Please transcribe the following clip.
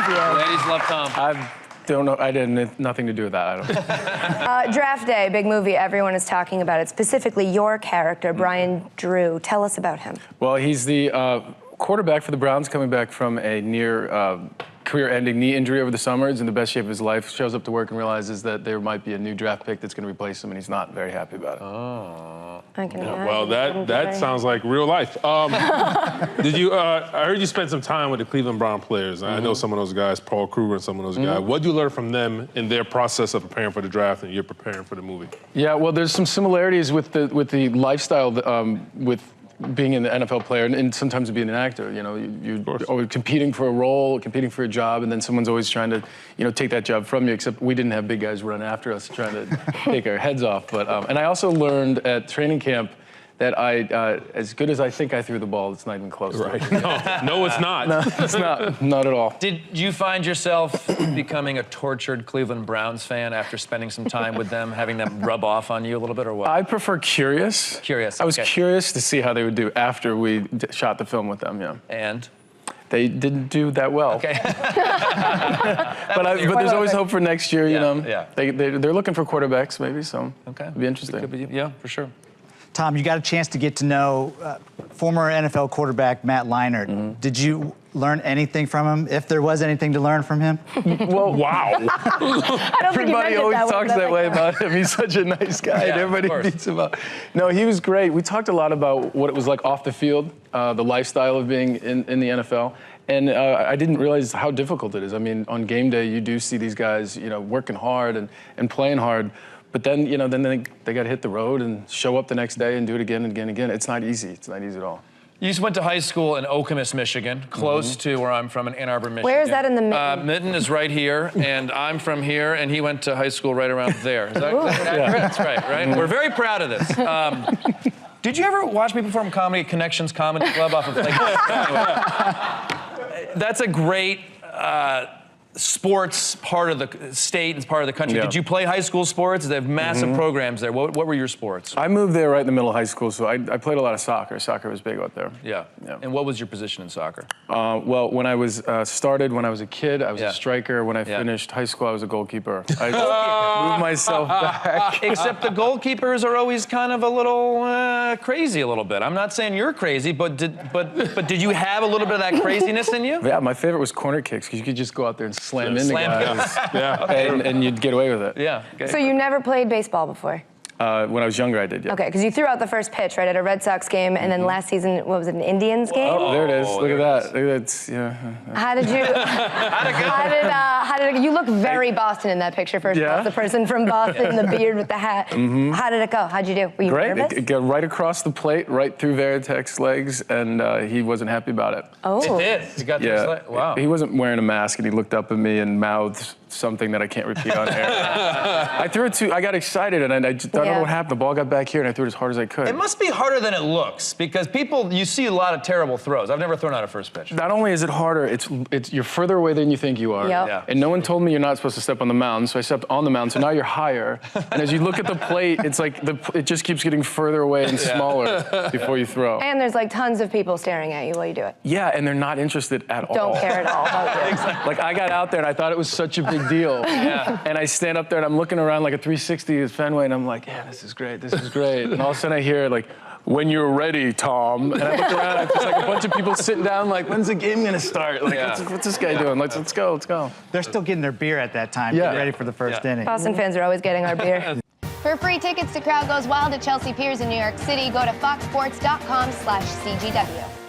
love you. Ladies love Tom. I don't know. I didn't. Nothing to do with that. I don't. Draft Day, big movie. Everyone is talking about it. Specifically, your character, Brian Drew. Tell us about him. Well, he's the quarterback for the Browns, coming back from a near career-ending knee injury over the summer. He's in the best shape of his life. Shows up to work and realizes that there might be a new draft pick that's going to replace him, and he's not very happy about it. Oh. I can imagine. Well, that sounds like real life. Did you? I heard you spent some time with the Cleveland Brown players. I know some of those guys, Paul Kruger and some of those guys. What did you learn from them in their process of preparing for the draft, and you're preparing for the movie? Yeah, well, there's some similarities with the lifestyle with being an NFL player and sometimes being an actor. You know, you're always competing for a role, competing for a job, and then someone's always trying to, take that job from you, except we didn't have big guys run after us trying to take our heads off. But and I also learned at training camp that as good as I think I threw the ball, it's not even close. Right. No, it's not. No, it's not at all. Did you find yourself becoming a tortured Cleveland Browns fan after spending some time with them, having them rub off on you a little bit, or what? I prefer curious. Curious. I was curious to see how they would do after we shot the film with them, yeah. And? They didn't do that well. Okay. but there's always hope for next year, you know. Yeah. They're looking for quarterbacks, maybe, so okay. It'd be interesting. It could be, yeah, for sure. Tom, you got a chance to get to know former NFL quarterback Matt Leinart. Did you learn anything from him, if there was anything to learn from him? Well, wow. I don't Everybody always talks that way about him. He's such a nice guy, and everybody beats him up. No, he was great. We talked a lot about what it was like off the field, the lifestyle of being in the NFL. And I didn't realize how difficult it is. I mean, on game day, you do see these guys, working hard and playing hard. But then, then they got to hit the road and show up the next day and do it again and again and again. It's not easy. It's not easy at all. You just went to high school in Okemos, Michigan, close to where I'm from in Ann Arbor, Michigan. Where is that in the Mitten? Mitten is right here, and I'm from here, and he went to high school right around there. Is that accurate? That's right? We're very proud of this. Did you ever watch me perform comedy at Connections Comedy Club off of That's a great sports part of the state and part of the country. Did you play high school sports? They have massive programs there. What were your sports? I moved there right in the middle of high school, so I played a lot of soccer. Soccer was big out there. Yeah. And what was your position in soccer? Well, when I was started, when I was a kid, I was a striker. When I finished high school, I was a goalkeeper. I moved myself back. Except the goalkeepers are always kind of a little crazy a little bit. I'm not saying you're crazy, but did you have a little bit of that craziness in you? Yeah, my favorite was corner kicks, because you could just go out there and slam into guys. Yeah. And you'd get away with it. Yeah. Okay. So you never played baseball before? When I was younger, I did, yeah. Okay, because you threw out the first pitch, right, at a Red Sox game, and then last season, what was it, an Indians game? Oh, there it is. Look at that. Look at that. Yeah. How did you? How did it go? You look very Boston in that picture. First of all, the person from Boston, the beard with the hat. How did it go? How'd you do? Were you nervous? It got right across the plate, right through Veritek's legs, and he wasn't happy about it. Oh. It did. You got wow. He wasn't wearing a mask, and he looked up at me and mouthed something that I can't repeat on air. I threw it to. I got excited, and I don't know what happened. The ball got back here, and I threw it as hard as I could. It must be harder than it looks, because you see a lot of terrible throws. I've never thrown out a first pitch. Not only is it harder, it's you're further away than you think you are. Yep. And no one told me you're not supposed to step on the mound, so I stepped on the mound. So now you're higher, and as you look at the plate, it's like it just keeps getting further away and smaller before you throw. And there's like tons of people staring at you while you do it. Yeah, and they're not interested at all. Don't care at all about you. Exactly. Like I got out there and I thought it was such a big deal. And I stand up there and I'm looking around like a 360 at Fenway, and I'm like, yeah, this is great, this is great. And all of a sudden I hear like, when you're ready, Tom. And I look around, and it's like a bunch of people sitting down like, when's the game gonna start? Like, what's this guy doing? Like, let's go. They're still getting their beer at that time, getting ready for the first inning. Boston fans are always getting our beer. For free tickets to Crowd Goes Wild at Chelsea Piers in New York City, go to foxsports.com/CGW.